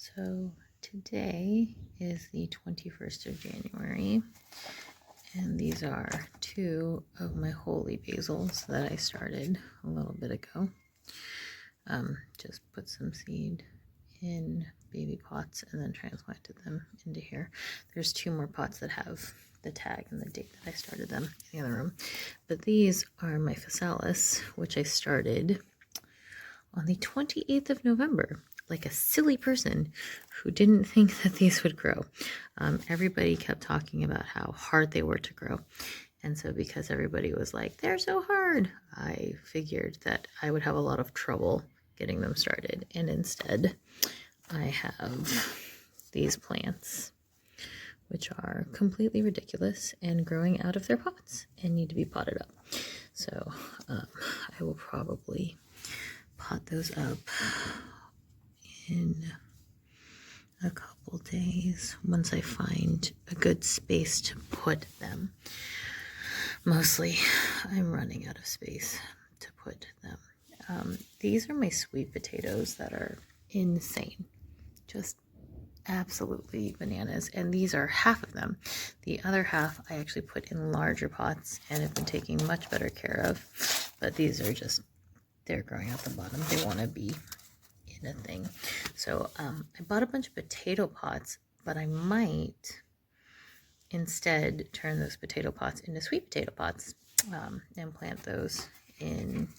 So today is the 21st of January, and these are two of my holy basils that I started a little bit ago. Just put some seed in baby pots and then transplanted them into here. There's two more pots that have the tag and the date that I started them in the other room. But these are my physalis, which I started on the 28th of November, like a silly person who didn't think that these would grow. Everybody kept talking about how hard they were to grow. And so because everybody was like, they're so hard, I figured that I would have a lot of trouble getting them started. And instead, I have these plants, which are completely ridiculous and growing out of their pots and need to be potted up. So I will probably pot those up in a couple days once I find a good space to put them. Mostly I'm running out of space to put them. These are my sweet potatoes that are insane, just absolutely bananas, and these are half of them. The other half I actually put in larger pots and have been taking much better care of, but these are just, they're growing out the bottom. They want to be in a thing. So I bought a bunch of potato pots, but I might instead turn those potato pots into sweet potato pots and plant those in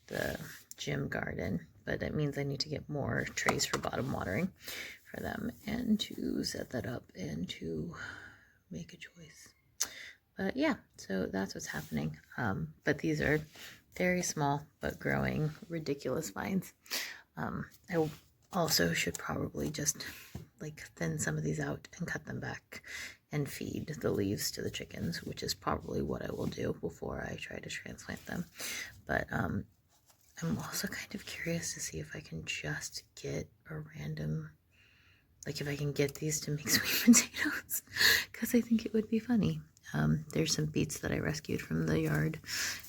the gym garden. But that means I need to get more trays for bottom watering for them and to set that up and to make a choice. But yeah, so that's what's happening. But these are very small but growing ridiculous vines. I also should probably just like thin some of these out and cut them back and feed the leaves to the chickens, which is probably what I will do before I try to transplant them. But I'm also kind of curious to see if I can just get a random, like if I can get these to make sweet potatoes, because I think it would be funny. There's some beets that I rescued from the yard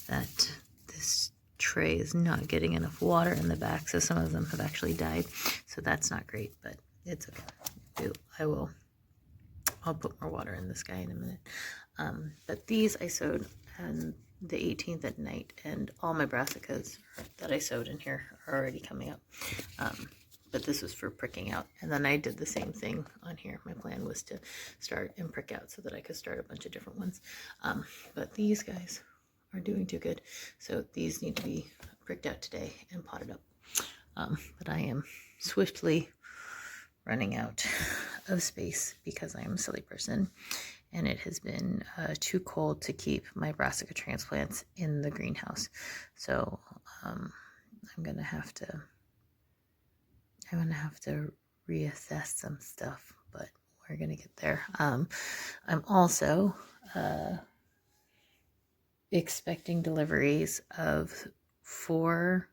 that this tray is not getting enough water in the back, so some of them have actually died, so that's not great, but it's okay. I'll put more water in this guy in a minute. But these I sowed on the 18th at night, and all my brassicas that I sowed in here are already coming up. But this was for pricking out, and then I did the same thing on here. My plan was to start and prick out so that I could start a bunch of different ones. But these guys are doing too good, so these need to be pricked out today and potted up. But I am swiftly running out of space because I am a silly person, and it has been too cold to keep my brassica transplants in the greenhouse. So I'm gonna have to reassess some stuff, but we're gonna get there. I'm also expecting deliveries of 4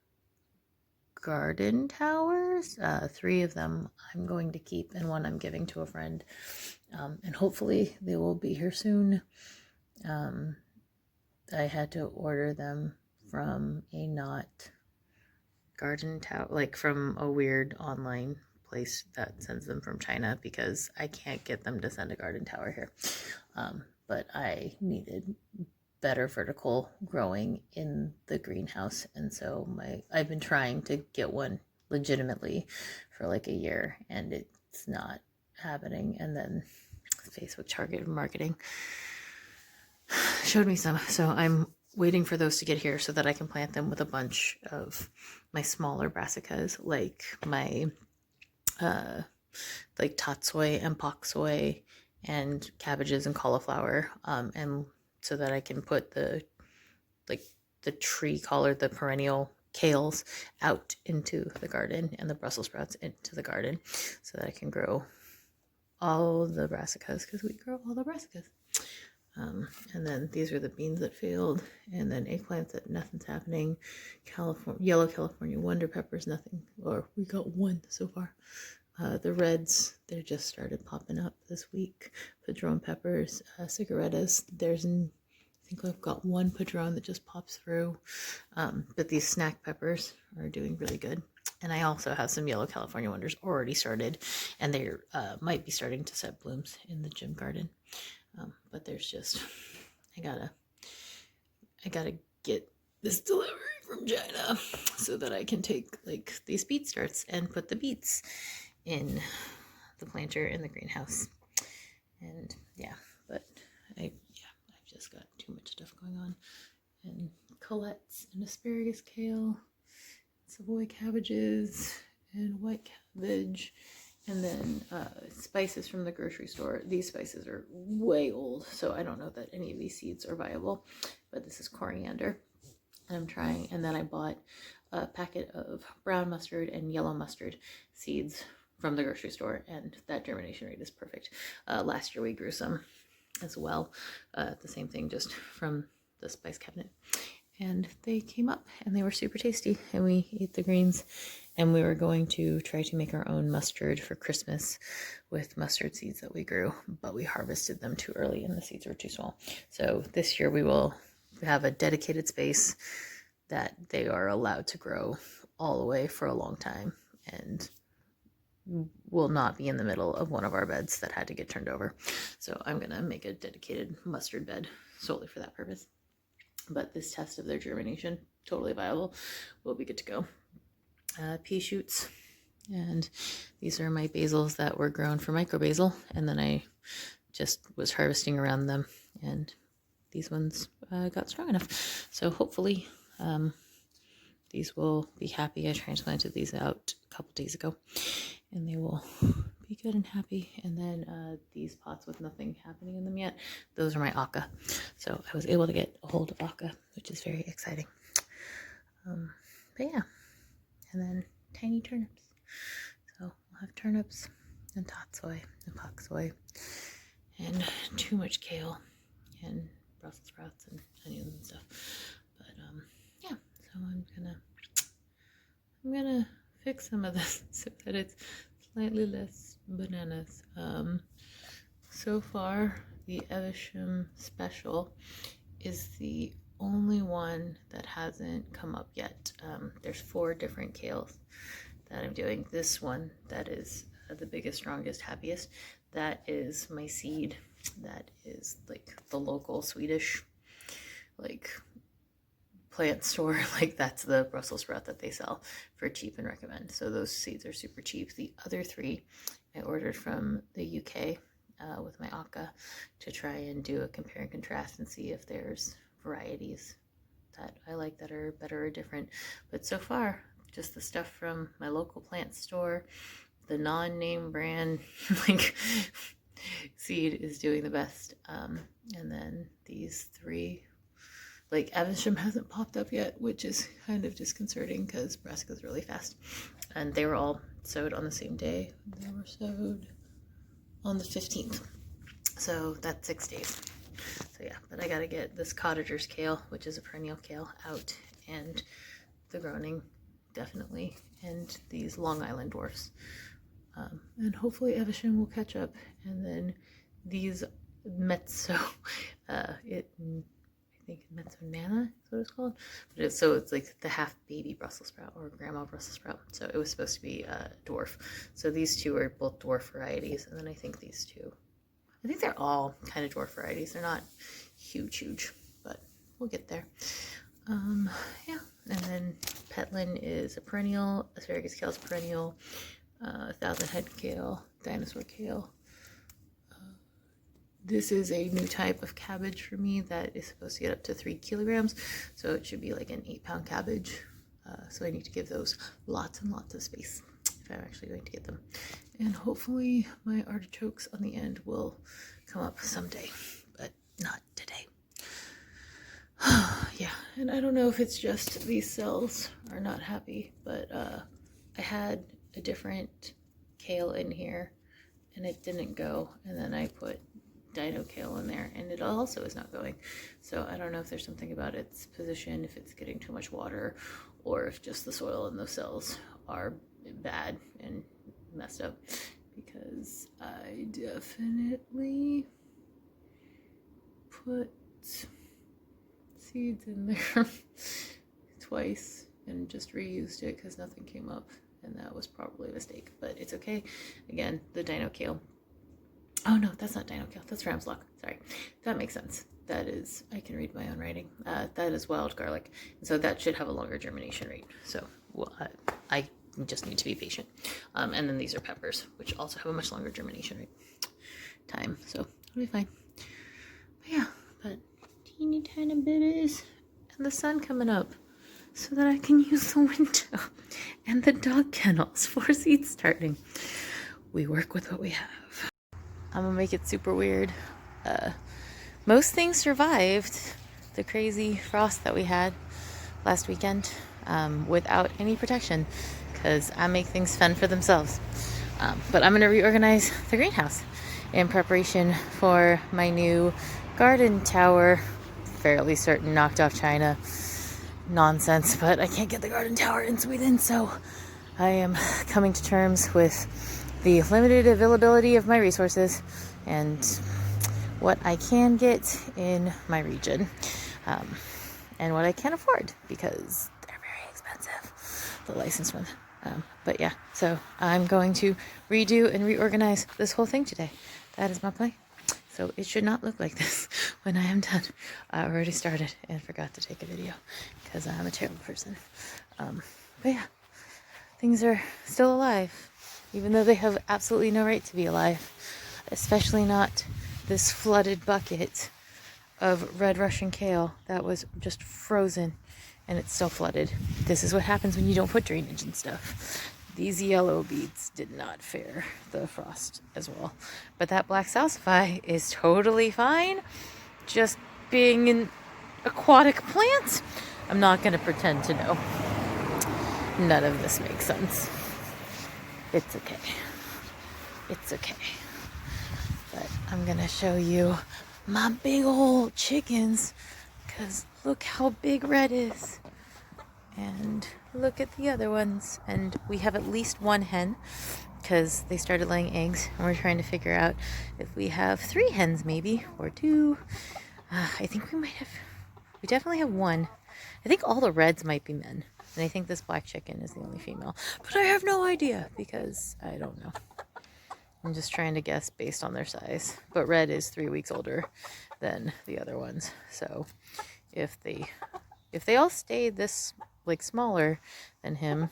garden towers. 3 of them I'm going to keep and 1 I'm giving to a friend, and hopefully they will be here soon. I had to order them from a not garden tower, like from a weird online place that sends them from China, because I can't get them to send a garden tower here. But I needed better vertical growing in the greenhouse, and so I've been trying to get one legitimately for like a year, and it's not happening. And then Facebook targeted marketing showed me some, so I'm waiting for those to get here so that I can plant them with a bunch of my smaller brassicas, like my like tatsoi and pak soy and cabbages and cauliflower, and so that I can put the tree collard, the perennial kales out into the garden, and the Brussels sprouts into the garden, so that I can grow all the brassicas, because we grow all the brassicas. And then these are the beans that failed, and then eggplants that nothing's happening. Yellow California wonder peppers, nothing, or we got 1 so far. The reds, they just started popping up this week. Padron peppers, cigarettas, I think I've got 1 padron that just pops through. But these snack peppers are doing really good. And I also have some yellow California wonders already started, and they might be starting to set blooms in the gym garden. But there's just, I gotta get this delivery from China so that I can take like these beet starts and put the beets in the planter in the greenhouse. And yeah, but I've just got too much stuff going on. And colettes and asparagus kale, Savoy cabbages and white cabbage, and then spices from the grocery store. These spices are way old, so I don't know that any of these seeds are viable, but this is coriander. And I'm trying, and then I bought a packet of brown mustard and yellow mustard seeds from the grocery store, and that germination rate is perfect. Last year we grew some as well, the same thing, just from the spice cabinet, and they came up and they were super tasty, and we ate the greens. And we were going to try to make our own mustard for Christmas with mustard seeds that we grew, but we harvested them too early and the seeds were too small. So this year we will have a dedicated space that they are allowed to grow all the way for a long time, and will not be in the middle of one of our beds that had to get turned over. So I'm gonna make a dedicated mustard bed solely for that purpose. But this test of their germination, totally viable, will be good to go. Pea shoots, and these are my basils that were grown for micro basil, and then I just was harvesting around them, and these ones got strong enough. So hopefully these will be happy. I transplanted these out a couple days ago, and they will be good and happy. And then these pots with nothing happening in them yet, those are my Aka. So I was able to get a hold of Aka, which is very exciting. But yeah, and then tiny turnips. So we'll have turnips and tatsoi and pak soy and too much kale and Brussels sprouts and onions and stuff. But yeah, so I'm gonna fix some of this so that it's slightly less bananas. So far the Evesham special is the only one that hasn't come up yet. There's 4 different kales that I'm doing. This one that is the biggest, strongest, happiest, that is my seed. That is like the local Swedish like plant store. Like that's the Brussels sprout that they sell for cheap and recommend. So those seeds are super cheap. The other 3 I ordered from the UK with my Aka to try and do a compare and contrast and see if there's varieties that I like that are better or different. But so far, just the stuff from my local plant store, the non-name brand like seed is doing the best. And then these 3, like Evesham hasn't popped up yet, which is kind of disconcerting because brassicas really fast. And they were all sowed on the same day. They were sowed on the 15th. So that's 6 days. So yeah, but I gotta get this cottager's kale, which is a perennial kale, out, and the Groning, definitely, and these Long Island dwarfs. And hopefully Evesham will catch up, and then these Mezzo, I think Mezzo Nana is what it's called. But so it's like the half baby Brussels sprout or grandma Brussels sprout. So it was supposed to be a dwarf. So these 2 are both dwarf varieties, and then I think these 2, I think they're all kind of dwarf varieties. They're not huge, but we'll get there. Yeah, and then Petlin is a perennial, asparagus kale is a perennial, 1,000 head kale, dinosaur kale. This is a new type of cabbage for me that is supposed to get up to 3 kilograms, so it should be like an 8-pound cabbage. So I need to give those lots and lots of space if I'm actually going to get them. And hopefully my artichokes on the end will come up someday, but not today. Yeah, and I don't know if it's just these cells are not happy, but I had a different kale in here and it didn't go, and then I put dino kale in there and it also is not going. So I don't know if there's something about its position, if it's getting too much water, or if just the soil in those cells are bad and messed up, because I definitely put seeds in there twice and just reused it because nothing came up. and that was probably a mistake, but it's okay. Again, the Dino Kale. Oh no, that's not Dino Kale, that's Ramslock. Sorry, that makes sense. That is, I can read my own writing. That is wild garlic, and so that should have a longer germination rate. So well, I just need to be patient. And then these are peppers, which also have a much longer germination rate time, so it'll be fine. But yeah, but teeny tiny babies, and the sun coming up, so that I can use the window, and the dog kennels for seed starting. We work with what we have. I'm gonna make it super weird. Most things survived the crazy frost that we had last weekend without any protection, because I make things fun for themselves. But I'm gonna reorganize the greenhouse in preparation for my new garden tower. Fairly certain knocked off China nonsense, but I can't get the garden tower in Sweden, so I am coming to terms with the limited availability of my resources and what I can get in my region, and what I can afford, because they're very expensive, the licensed ones. But yeah, so I'm going to redo and reorganize this whole thing today. That is my plan. So it should not look like this when I am done. I already started and forgot to take a video because I'm a terrible person. But yeah, things are still alive, even though they have absolutely no right to be alive, especially not this flooded bucket of red Russian kale that was just frozen and it's still flooded. This is what happens when you don't put drainage and stuff. These yellow beets did not fare the frost as well. But that black salsify is totally fine. Just being an aquatic plant, I'm not going to pretend to know. None of this makes sense. It's okay. It's okay. But I'm going to show you my big old chickens, because look how big Red is. And look at the other ones. And we have at least one hen, because they started laying eggs, and we're trying to figure out if we have 3 hens maybe, or 2. I think we definitely have 1. I think all the reds might be men, and I think this black chicken is the only female, but I have no idea because I don't know. I'm just trying to guess based on their size, but Red is 3 weeks older than the other ones, so if they all stayed this like smaller than him.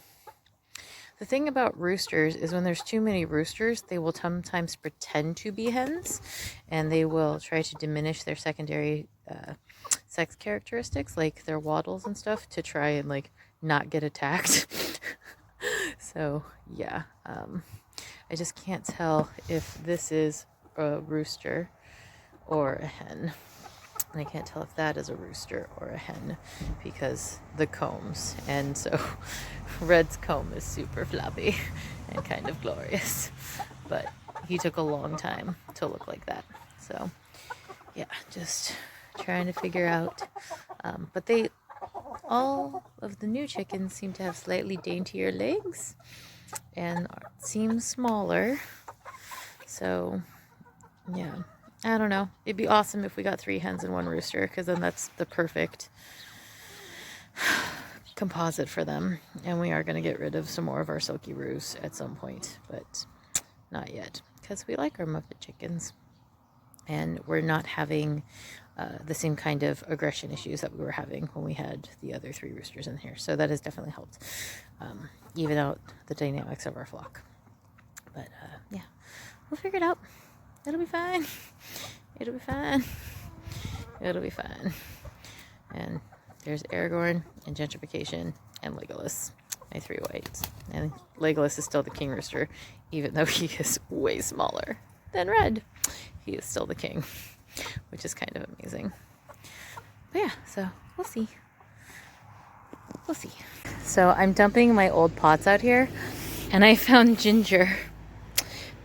The thing about roosters is when there's too many roosters, they will sometimes pretend to be hens, and they will try to diminish their secondary sex characteristics, like their waddles and stuff, to try and like not get attacked. So yeah, I just can't tell if this is a rooster or a hen. And I can't tell if that is a rooster or a hen because the combs. And so Red's comb is super floppy and kind of glorious. But he took a long time to look like that. So yeah, just trying to figure out. But all of the new chickens seem to have slightly daintier legs and seem smaller. So yeah. I don't know. It'd be awesome if we got 3 hens and 1 rooster, because then that's the perfect composite for them. And we are going to get rid of some more of our silky roos at some point, but not yet, because we like our muffet chickens. And we're not having the same kind of aggression issues that we were having when we had the other 3 roosters in here. So that has definitely helped even out the dynamics of our flock. But yeah, we'll figure it out. It'll be fine. It'll be fine. It'll be fine. And there's Aragorn and Gentrification and Legolas, my 3 whites. And Legolas is still the king rooster, even though he is way smaller than Red. He is still the king, which is kind of amazing. But yeah, so we'll see. We'll see. So I'm dumping my old pots out here, and I found ginger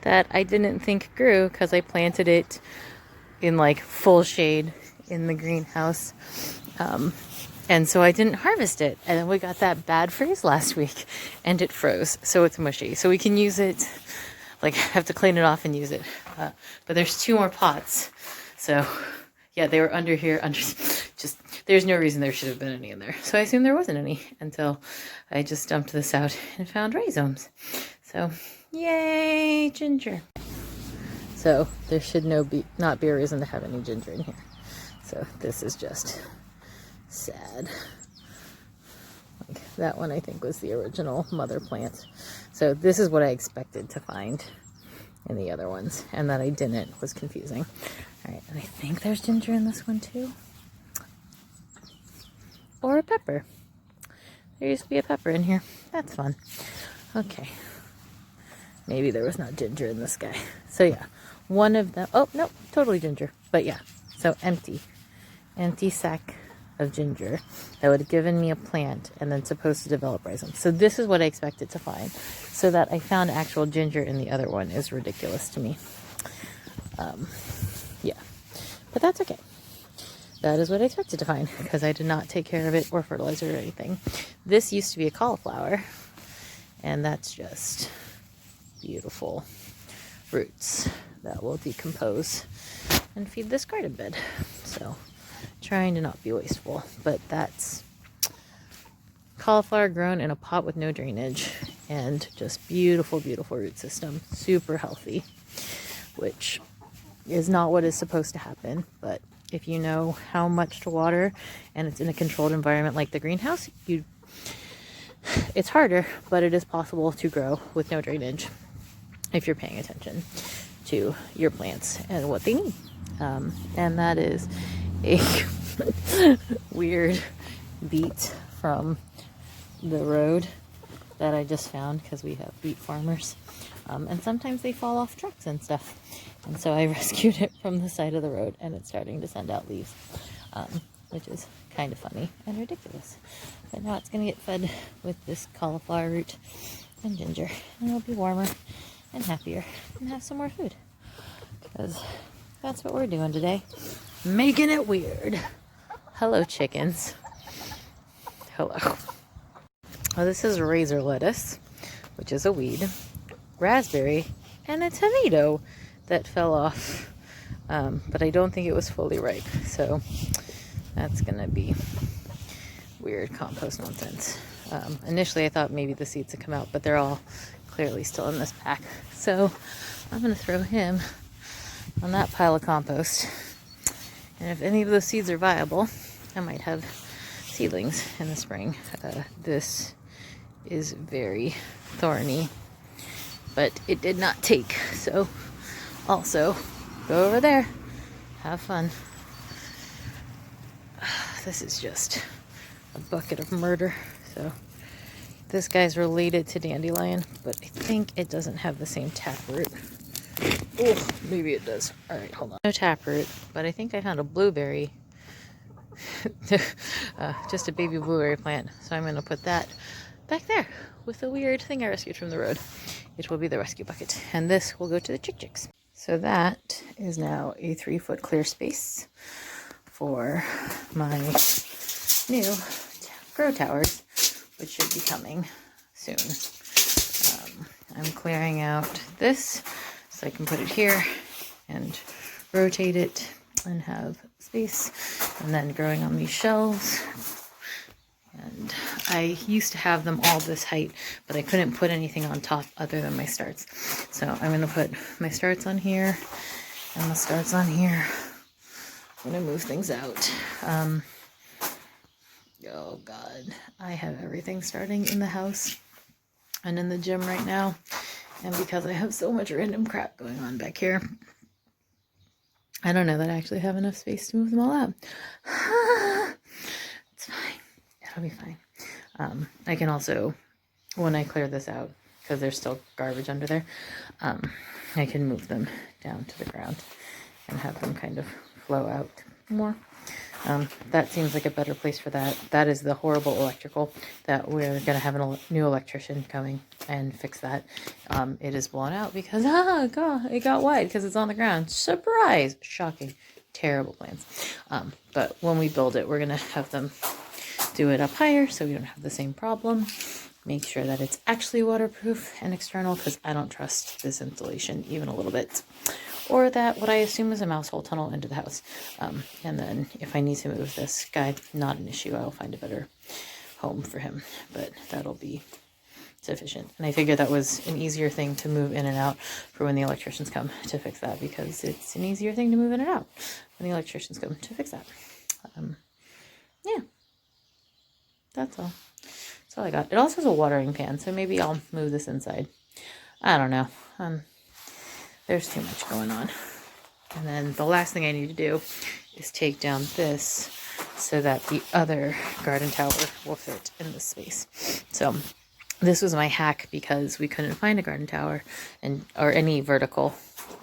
that I didn't think grew because I planted it in like full shade in the greenhouse. And so I didn't harvest it. And then we got that bad freeze last week and it froze. So it's mushy. So we can use it, like have to clean it off and use it. But there's 2 more pots. So Yeah, they were under here, just, there's no reason there should have been any in there. So I assumed there wasn't any until I just dumped this out and found rhizomes. So, yay, ginger. So there should not be a reason to have any ginger in here. So this is just sad. Like that one I think was the original mother plant. So this is what I expected to find in the other ones, and that I didn't was confusing. All right, and I think there's ginger in this one too. Or a pepper. There used to be a pepper in here. That's fun. Okay. Maybe there was not ginger in this guy. So yeah, one of them, oh, no, totally ginger. But yeah, so empty sack of ginger that would have given me a plant and then supposed to develop rhizomes. So this is what I expected to find. So that I found actual ginger in the other one is ridiculous to me. Yeah, but that's okay. That is what I expected to find because I did not take care of it or fertilize it or anything. This used to be a cauliflower, and that's just beautiful roots that will decompose and feed this garden bed. So trying to not be wasteful, but that's cauliflower grown in a pot with no drainage and just beautiful, beautiful root system, super healthy, which is not what is supposed to happen. But if you know how much to water and it's in a controlled environment like the greenhouse, it's harder, but it is possible to grow with no drainage if you're paying attention to your plants and what they need. And that is a weird beet from the road that I just found because we have beet farmers. And sometimes they fall off trucks and stuff. And so I rescued it from the side of the road, and it's starting to send out leaves, which is kind of funny and ridiculous. But now it's going to get fed with this cauliflower root and ginger, and it'll be warmer and happier and have some more food. Because that's what we're doing today. Making it weird. Hello, chickens. Hello. Well, this is razor lettuce, which is a weed, raspberry, and a tomato that fell off. But I don't think it was fully ripe. So that's going to be weird compost nonsense. Initially, I thought maybe the seeds had come out, but they're all clearly still in this pack. So I'm going to throw him on that pile of compost. And if any of those seeds are viable, I might have seedlings in the spring. This is very thorny, but it did not take. So also go over there, have fun. This is just a bucket of murder. So this guy's related to dandelion, but I think it doesn't have the same taproot. Oh, maybe it does. All right, hold on. No taproot, but I think I found a blueberry, just a baby blueberry plant. So I'm going to put that back there with the weird thing I rescued from the road. It will be the rescue bucket, and this will go to the chicks. So that is now a 3-foot clear space for my new grow towers, which should be coming soon. I'm clearing out this so I can put it here and rotate it and have space, and then growing on these shelves. And I used to have them all this height, but I couldn't put anything on top other than my starts. So I'm going to put my starts on here and the starts on here. I'm going to move things out. Oh God, I have everything starting in the house and in the gym right now. And because I have so much random crap going on back here, I don't know that I actually have enough space to move them all out. It's fine. It'll be fine. I can also, when I clear this out, because there's still garbage under there, I can move them down to the ground and have them kind of flow out more. That seems like a better place for that. That is the horrible electrical that we're going to have a new electrician coming and fix that. It is blown out because, God, it got wide because it's on the ground. Surprise! Shocking. Terrible plans. But when we build it, we're going to have them do it up higher so we don't have the same problem make sure that it's actually waterproof and external, because I don't trust this insulation even a little bit. Or that what I assume is a mouse hole tunnel into the house. And then if I need to move this guy, not an issue. I'll find a better home for him, but that'll be sufficient. And I figured that was an easier thing to move in and out for when the electricians come to fix that, because it's an easier thing to move in and out when the electricians come to fix that. Yeah, that's all. That's all I got. It also has a watering pan, so maybe I'll move this inside. I don't know. There's too much going on. And then the last thing I need to do is take down this so that the other garden tower will fit in this space. So this was my hack because we couldn't find a garden tower or any vertical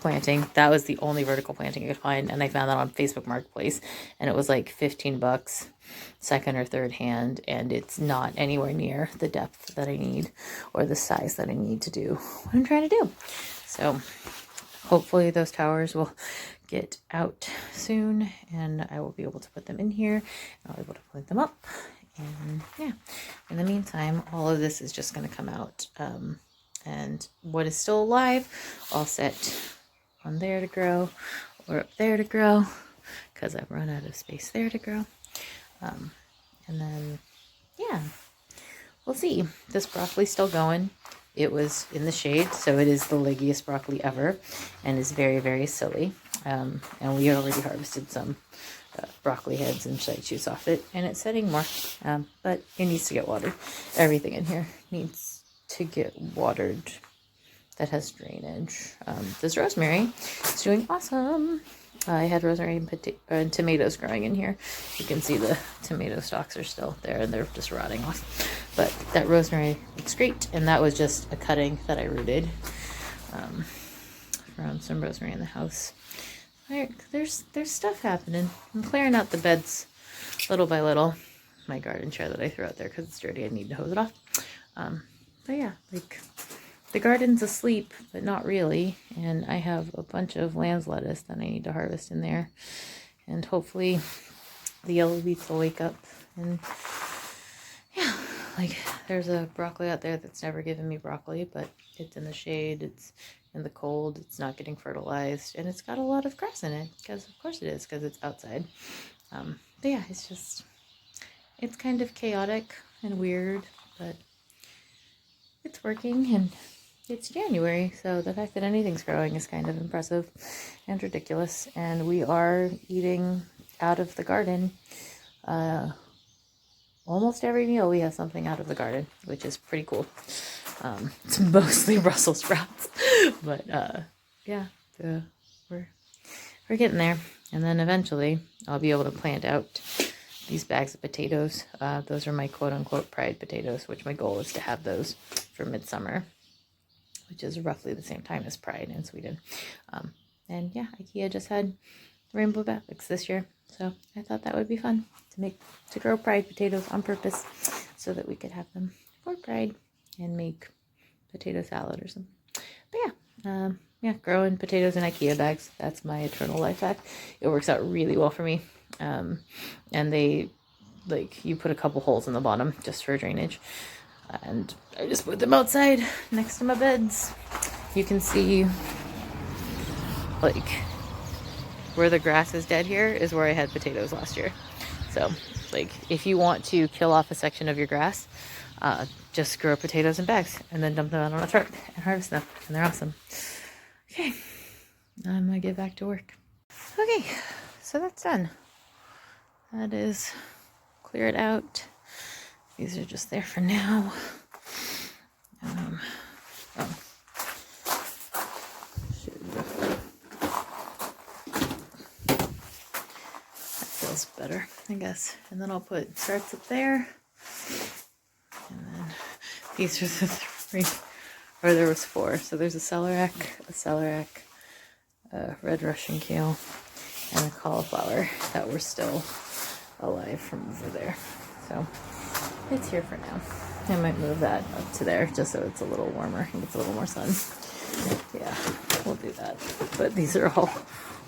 planting. That was the only vertical planting I could find, and I found that on Facebook Marketplace, and it was like 15 bucks second or third hand, and it's not anywhere near the depth that I need or the size that I need to do what I'm trying to do. So hopefully those towers will get out soon, and I will be able to put them in here, and I'll be able to put them up. And yeah, in the meantime, all of this is just going to come out. And what is still alive, I'll set on there to grow, or up there to grow, because I've run out of space there to grow. And then, yeah, we'll see. This broccoli's still going. It was in the shade, so it is the leggiest broccoli ever, and is very, very silly. And we already harvested some broccoli heads and side shoots off it, and it's setting more, but it needs to get watered. Everything in here needs to get watered that has drainage. This rosemary is doing awesome. I had rosemary and tomatoes growing in here. You can see the tomato stalks are still there, and they're just rotting off. But that rosemary looks great, and that was just a cutting that I rooted from some rosemary in the house. There's stuff happening. I'm clearing out the beds little by little. My garden chair that I threw out there because it's dirty. I need to hose it off. But yeah, like the garden's asleep, but not really. And I have a bunch of lamb's lettuce that I need to harvest in there. And hopefully the yellow beets will wake up. And yeah, like there's a broccoli out there that's never given me broccoli, but it's in the shade. It's in the cold, it's not getting fertilized, and it's got a lot of grass in it, because of course it is, because it's outside. But yeah, it's kind of chaotic and weird, but it's working, and it's January, so the fact that anything's growing is kind of impressive and ridiculous. And we are eating out of the garden. Almost every meal we have something out of the garden, which is pretty cool. It's mostly Brussels sprouts, but yeah, we're getting there. And then eventually I'll be able to plant out these bags of potatoes. Those are my quote-unquote pride potatoes, which my goal is to have those for midsummer, which is roughly the same time as Pride in Sweden. And yeah, IKEA just had rainbow baskets this year, so I thought that would be fun to grow Pride potatoes on purpose so that we could have them for Pride and make potato salad or something. But yeah, growing potatoes in IKEA bags, that's my eternal life hack. It works out really well for me. And they, like, you put a couple holes in the bottom just for drainage. And I just put them outside next to my beds. You can see, like, where the grass is dead here is where I had potatoes last year. So, like, if you want to kill off a section of your grass, just grow potatoes in bags and then dump them out on a truck and harvest them, and they're awesome. Okay, I'm gonna get back to work. Okay, so that's done. That is cleared out. These are just there for now. That feels better, I guess. And then I'll put starts up there. And then these are the 3, or there was 4. So there's a celery, a red Russian kale, and a cauliflower that were still alive from over there. So it's here for now. I might move that up to there just so it's a little warmer and gets a little more sun. Yeah, we'll do that. But these are all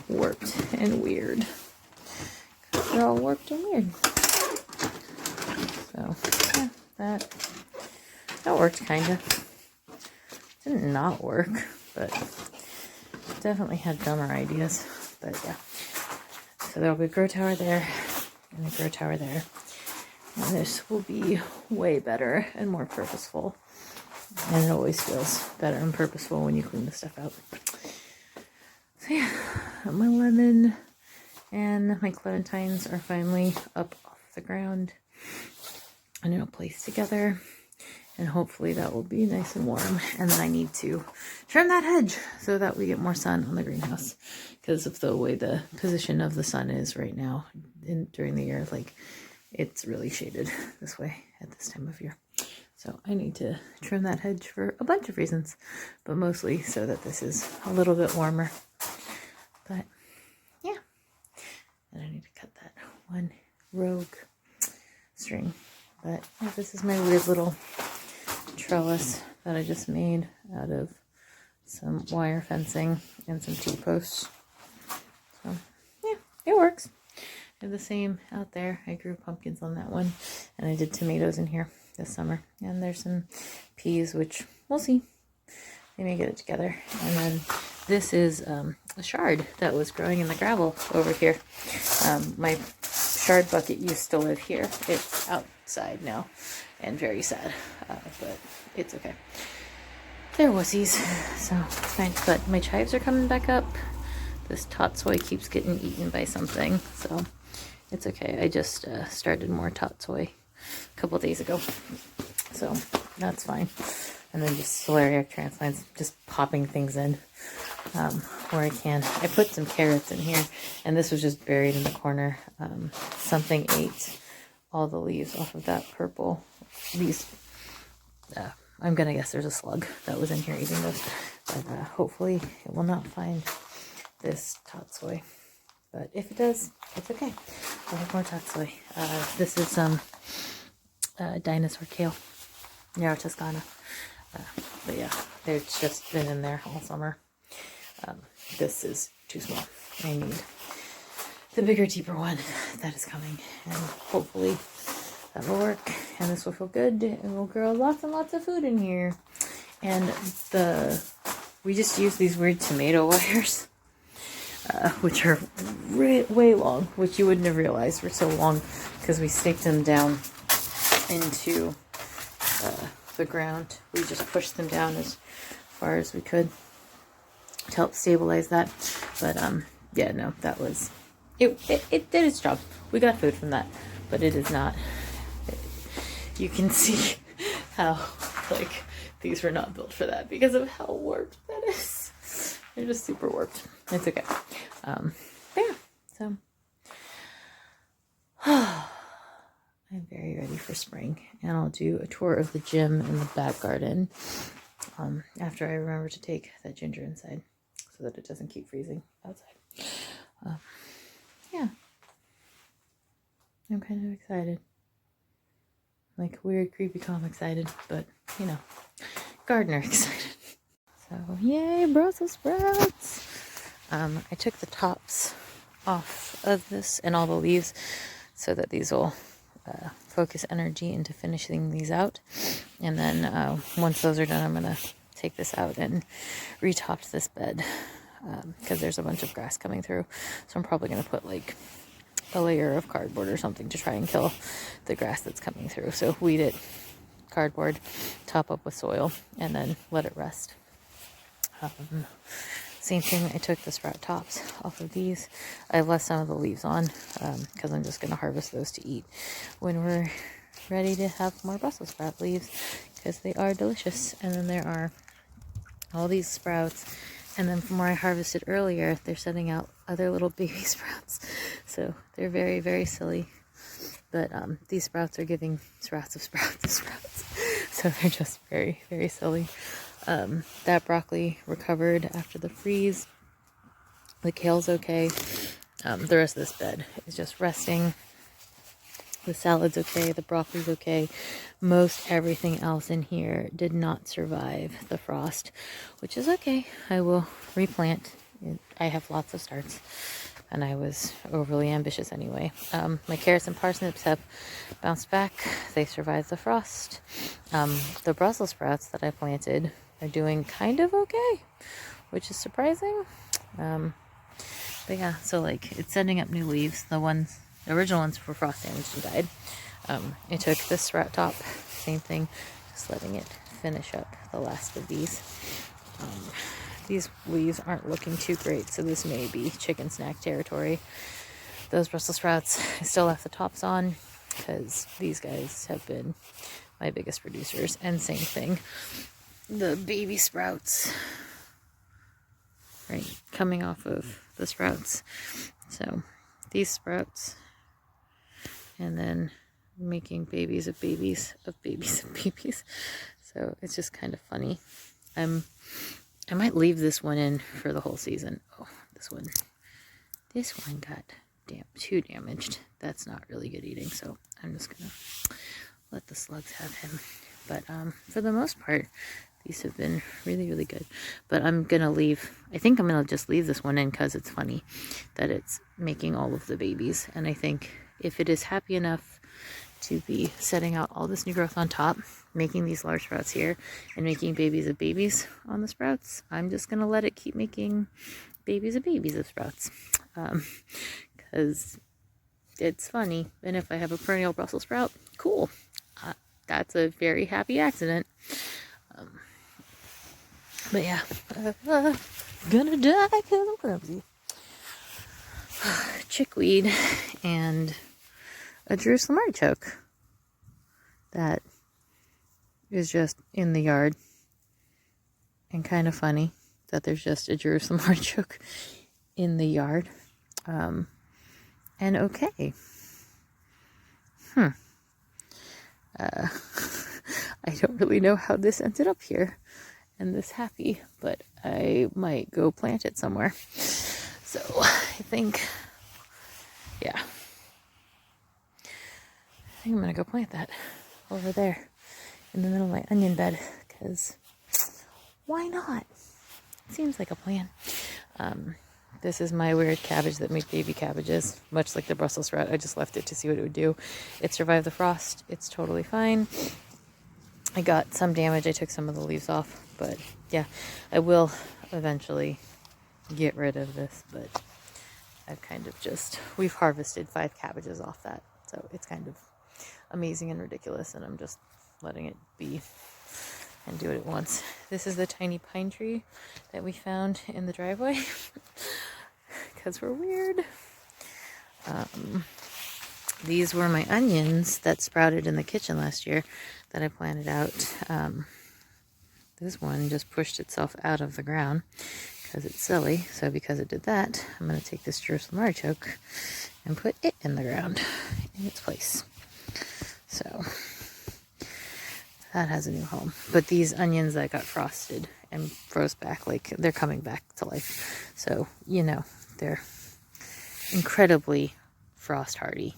warped and weird. They're all warped and weird. So yeah, that that worked kind of. Didn't not work, but definitely had dumber ideas. But yeah, so there'll be a grow tower there and a grow tower there. And this will be way better and more purposeful. And it always feels better and purposeful when you clean the stuff out. So yeah, my lemon and my clementines are finally up off the ground and in a place together. And hopefully that will be nice and warm. And then I need to trim that hedge so that we get more sun on the greenhouse. Because of the way the position of the sun is right now during the year, like it's really shaded this way at this time of year. So I need to trim that hedge for a bunch of reasons, but mostly so that this is a little bit warmer. But yeah, and I need to cut that one rogue string. But yeah, this is my weird little trellis that I just made out of some wire fencing and some T-posts. So yeah, it works. I have the same out there. I grew pumpkins on that one, and I did tomatoes in here this summer. And there's some peas, which we'll see. They may get it together. And then this is a chard that was growing in the gravel over here. My chard bucket used to live here. It's outside now and very sad, but it's okay. They're wussies, so it's fine. But my chives are coming back up. This tatsoi keeps getting eaten by something, so it's okay. I just started more tatsoi a couple days ago, so that's fine. And then just celeriac transplants, just popping things in where I can. I put some carrots in here, and this was just buried in the corner. Something ate all the leaves off of that purple. I'm gonna guess there's a slug that was in here eating those, but hopefully it will not find this tatsoi. But if it does, it's okay. We'll have more tatsoi. This is some dinosaur kale, Yarrow Toscana. But yeah, they've just been in there all summer. This is too small. I need the bigger, deeper one that is coming, and hopefully that will work, and this will feel good, and we'll grow lots and lots of food in here. And we just use these weird tomato wires, which are way long, which you wouldn't have realized were so long, because we staked them down into the ground. We just pushed them down as far as we could to help stabilize that. But yeah, no, that was it did its job. We got food from that, but it is not. You can see how like these were not built for that because of how warped that is. They're just super warped. It's okay. But yeah, so I'm very ready for spring, and I'll do a tour of the gym in the back garden after I remember to take that ginger inside so that it doesn't keep freezing outside. Yeah, I'm kind of excited. Like weird, creepy calm excited, but you know, gardener excited. So yay, Brussels sprouts! I took the tops off of this and all the leaves so that these will focus energy into finishing these out. And then once those are done, I'm gonna take this out and retop this bed because there's a bunch of grass coming through. So I'm probably gonna put like a layer of cardboard or something to try and kill the grass that's coming through. So weed it, cardboard, top up with soil, and then let it rest. Same thing, I took the sprout tops off of these. I left some of the leaves on because I'm just going to harvest those to eat when we're ready to have more Brussels sprout leaves because they are delicious. And then there are all these sprouts, and then from where I harvested earlier, they're setting out other little baby sprouts. So they're very, very silly. But these sprouts are giving sprouts of sprouts of sprouts. So they're just very, very silly. That broccoli recovered after the freeze. The kale's okay. The rest of this bed is just resting. The salad's okay. The broccoli's okay. Most everything else in here did not survive the frost, which is okay. I will replant. I have lots of starts. and I was overly ambitious anyway. My carrots and parsnips have bounced back. They survived the frost. The Brussels sprouts that I planted are doing kind of okay, which is surprising. But yeah, so like it's sending up new leaves. The original ones were frost damaged and died. I took this sprout top, same thing, just letting it finish up the last of these. These leaves aren't looking too great, so this may be chicken snack territory. Those Brussels sprouts, I still left the tops on because these guys have been my biggest producers. And same thing, the baby sprouts, right, coming off of the sprouts. So these sprouts, and then making babies of babies of babies of babies. So it's just kind of funny. I might leave this one in for the whole season. Oh, this one got too damaged. That's not really good eating, so I'm just gonna let the slugs have him. But for the most part, these have been really, really good. But I think I'm gonna just leave this one in because it's funny that it's making all of the babies. And I think if it is happy enough to be setting out all this new growth on top, making these large sprouts here, and making babies of babies on the sprouts, I'm just gonna let it keep making babies of sprouts, because it's funny. And if I have a perennial Brussels sprout, cool, that's a very happy accident. But yeah, gonna die because I'm clumsy. Chickweed and a Jerusalem artichoke that is just in the yard, and kind of funny that there's just a Jerusalem artichoke in the yard. And okay. I don't really know how this ended up here and this happy, but I might go plant it somewhere. So I think I'm gonna go plant that over there in the middle of my onion bed, because why not? It seems like a plan. This is my weird cabbage that make baby cabbages, much like the Brussels sprout. I just left it to see what it would do. It survived the frost. It's totally fine. I got some damage. I took some of the leaves off, but yeah, I will eventually get rid of this, but I've we've harvested 5 cabbages off that, so it's kind of amazing and ridiculous, and I'm just letting it be and do it at once. This is the tiny pine tree that we found in the driveway because we're weird. These were my onions that sprouted in the kitchen last year that I planted out. This one just pushed itself out of the ground because it's silly. So because it did that, I'm going to take this Jerusalem artichoke and put it in the ground in its place. So that has a new home. But these onions that got frosted and froze back, like, they're coming back to life. So, they're incredibly frost hardy.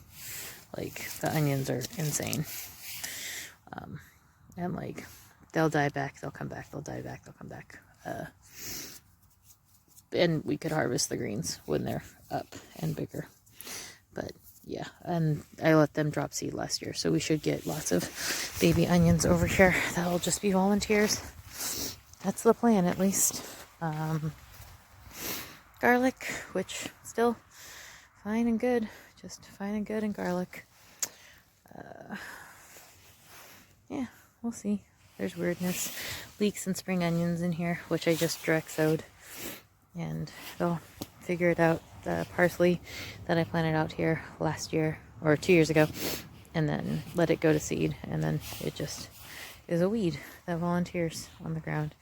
Like, the onions are insane. And like, they'll die back, they'll come back, they'll die back, they'll come back. And we could harvest the greens when they're up and bigger. But yeah, and I let them drop seed last year, so we should get lots of baby onions over here. That'll just be volunteers. That's the plan, at least. Garlic, which still fine and good, just fine and good, and garlic. Yeah, we'll see. There's weirdness, leeks and spring onions in here, which I just direct sowed, and they'll figure it out. The parsley that I planted out here last year or 2 years ago, and then let it go to seed, and then it just is a weed that volunteers on the ground.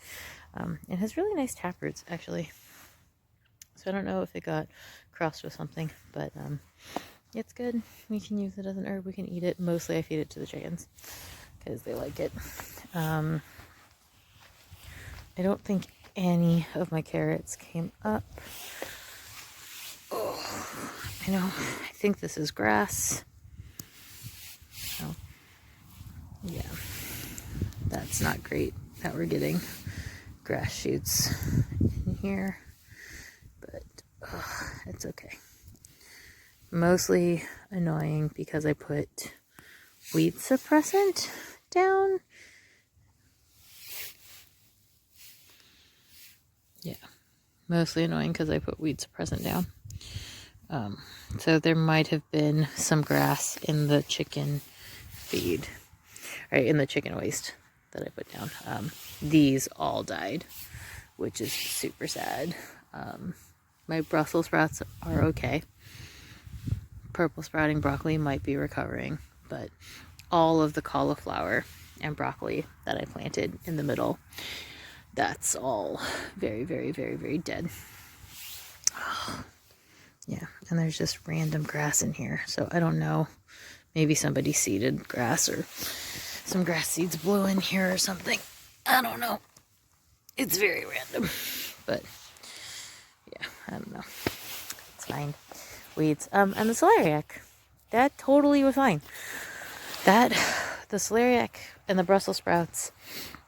It has really nice taproots, actually, so I don't know if it got crossed with something, but it's good. We can use it as an herb. We can eat it. Mostly I feed it to the chickens because they like it. I don't think any of my carrots came up. Oh, I know. I think this is grass. Oh, yeah. That's not great that we're getting grass shoots in here, but it's okay. Mostly annoying because I put weed suppressant down. Yeah, mostly annoying because I put weed suppressant down. So there might have been some grass in the chicken feed, right, in the chicken waste that I put down. These all died, which is super sad. My Brussels sprouts are okay. Purple sprouting broccoli might be recovering, but all of the cauliflower and broccoli that I planted in the middle, that's all very, very, very, very dead. Yeah, and there's just random grass in here, so I don't know. Maybe somebody seeded grass or some grass seeds blew in here or something. I don't know. It's very random, but yeah, I don't know. It's fine. Weeds. And the celeriac, that totally was fine. The celeriac and the Brussels sprouts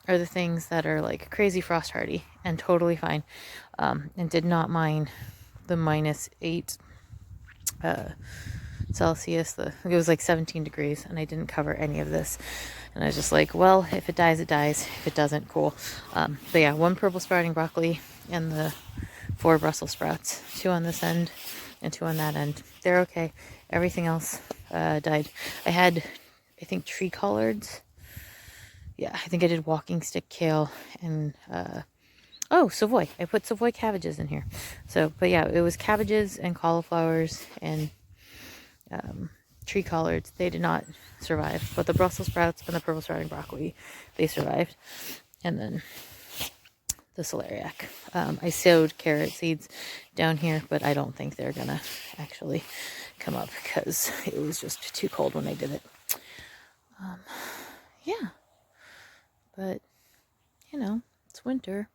are the things that are like crazy frost hardy and totally fine, and did not mind the -8 Celsius. It was like 17 degrees, and I didn't cover any of this. And I was just like, well, if it dies, it dies. If it doesn't, cool. But yeah, 1 purple sprouting broccoli and the 4 Brussels sprouts, 2 on this end and 2 on that end. They're okay. Everything else died. I had, I think, tree collards. Yeah, I think I did walking stick kale and Savoy. I put Savoy cabbages in here. So, but yeah, it was cabbages and cauliflowers and tree collards. They did not survive, but the Brussels sprouts and the purple sprouting broccoli, they survived. And then the celeriac. I sowed carrot seeds down here, but I don't think they're gonna actually come up because it was just too cold when I did it. Yeah, but you know, it's winter.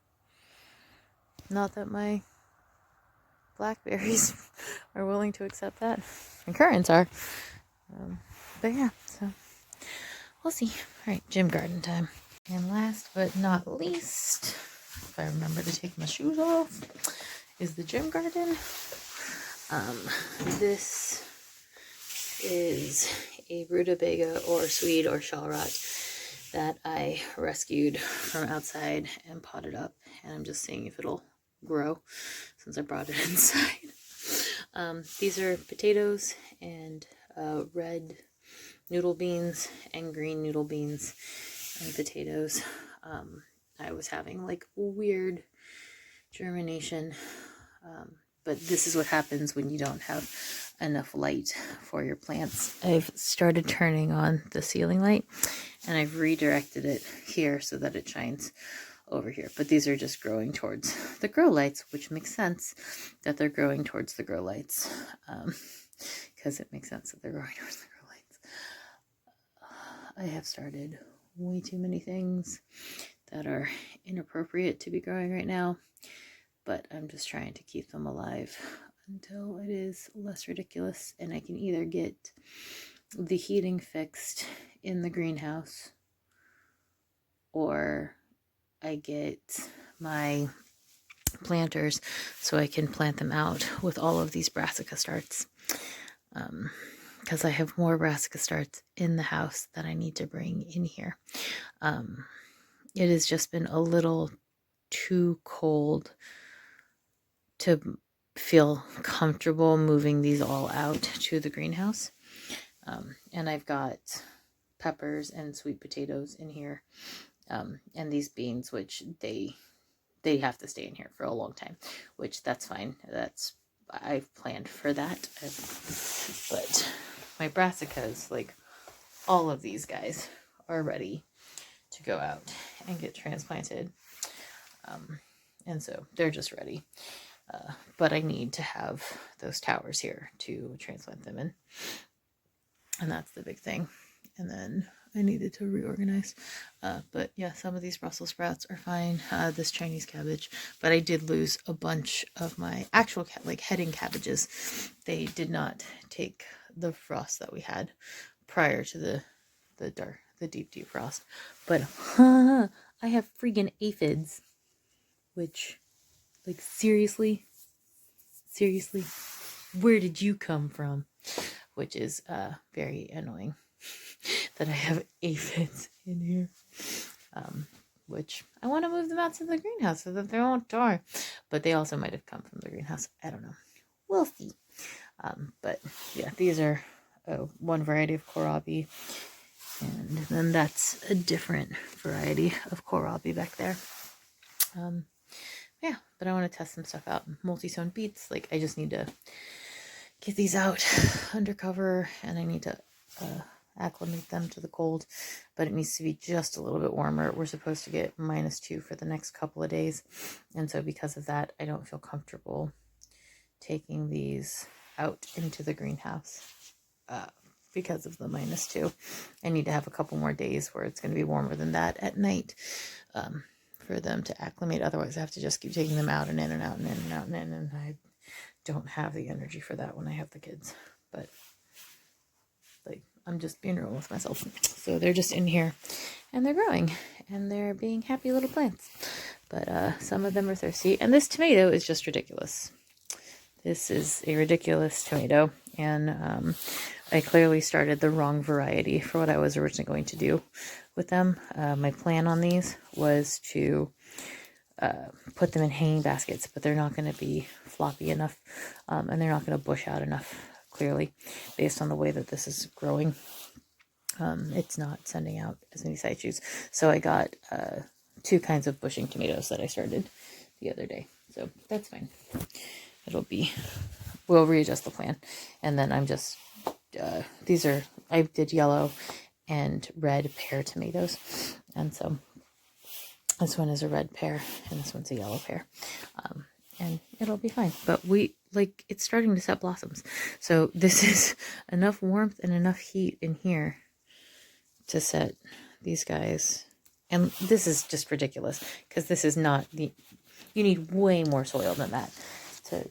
Not that my blackberries are willing to accept that, and currants are. But yeah, so we'll see. All right, gym garden time. And last but not least, if I remember to take my shoes off, is the gym garden. This is a rutabaga or swede or shallrot that I rescued from outside and potted up, and I'm just seeing if it'll grow since I brought it inside. These are potatoes and red noodle beans and green noodle beans and potatoes. I was having like weird germination, but this is what happens when you don't have enough light for your plants. I've started turning on the ceiling light, and I've redirected it here so that it shines over here. But these are just growing towards the grow lights, which makes sense that they're growing towards the grow lights, because it makes sense that they're growing towards the grow lights. I have started way too many things that are inappropriate to be growing right now, but I'm just trying to keep them alive until it is less ridiculous and I can either get the heating fixed in the greenhouse or I get my planters so I can plant them out with all of these brassica starts, because I have more brassica starts in the house that I need to bring in here. It has just been a little too cold to feel comfortable moving these all out to the greenhouse. And I've got peppers and sweet potatoes in here, and these beans, which they have to stay in here for a long time, which that's fine. I've planned for that. But my brassicas, like all of these guys, are ready to go out and get transplanted. And so they're just ready. But I need to have those towers here to transplant them in. And that's the big thing. And then I needed to reorganize. But yeah, some of these Brussels sprouts are fine. This Chinese cabbage. But I did lose a bunch of my actual heading cabbages. They did not take the frost that we had prior to the deep frost. But I have freaking aphids. Which, like, seriously, where did you come from? which is very annoying that I have aphids in here. Which I want to move them out to the greenhouse so that they won't die. But they also might have come from the greenhouse. I don't know. We'll see. But yeah, these are one variety of kohlrabi. And then that's a different variety of kohlrabi back there. Yeah, but I want to test some stuff out. Multi-sown beets, like I just need to get these out undercover, and I need to acclimate them to the cold, but it needs to be just a little bit warmer. We're supposed to get -2 for the next couple of days, and so because of that, I don't feel comfortable taking these out into the greenhouse because of the -2. I need to have a couple more days where it's going to be warmer than that at night for them to acclimate. Otherwise, I have to just keep taking them out and in and out and in and out and in, and I don't have the energy for that when I have the kids. But like, I'm just being real with myself. So they're just in here and they're growing and they're being happy little plants. But some of them are thirsty. And this tomato is just ridiculous. This is a ridiculous tomato. And I clearly started the wrong variety for what I was originally going to do with them. My plan on these was to put them in hanging baskets, but they're not going to be floppy enough, and they're not going to bush out enough, clearly, based on the way that this is growing. It's not sending out as many side shoots. So I got 2 kinds of bushing tomatoes that I started the other day. So that's fine. We'll readjust the plan. And then I'm just, I did yellow and red pear tomatoes. And so this one is a red pear and this one's a yellow pear. And it'll be fine. But it's starting to set blossoms. So this is enough warmth and enough heat in here to set these guys. And this is just ridiculous because this is not you need way more soil than that to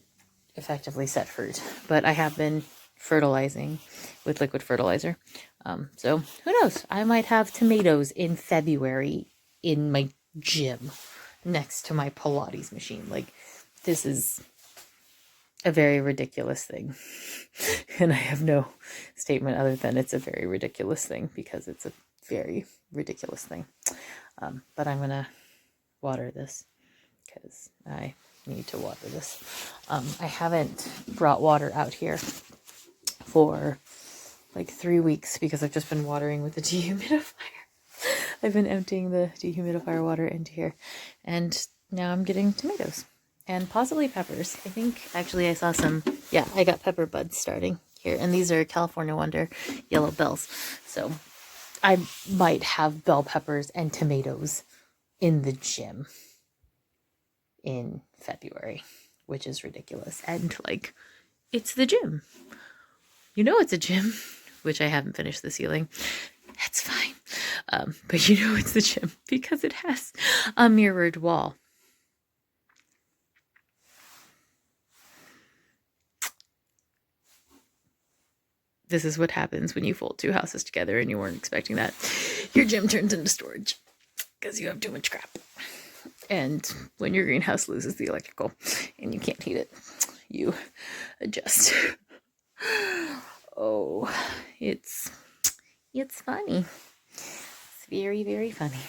effectively set fruit. But I have been fertilizing with liquid fertilizer. So who knows? I might have tomatoes in February in my gym next to my Pilates machine. Like, this is a very ridiculous thing. And I have no statement other than it's a very ridiculous thing because it's a very ridiculous thing. But I'm going to water this because I need to water this. I haven't brought water out here for like 3 weeks because I've just been watering with the dehumidifier. I've been emptying the dehumidifier water into here, and now I'm getting tomatoes and possibly peppers. I think actually I saw some, yeah, I got pepper buds starting here, and these are California Wonder yellow bells. So I might have bell peppers and tomatoes in the gym in February, which is ridiculous. And like, it's the gym. You know it's a gym, which I haven't finished the ceiling. That's fine. But you know it's the gym because it has a mirrored wall. This is what happens when you fold 2 houses together and you weren't expecting that. Your gym turns into storage because you have too much crap. And when your greenhouse loses the electrical and you can't heat it, you adjust. Oh, it's funny. It's very, very funny.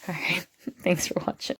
All right. Thanks for watching.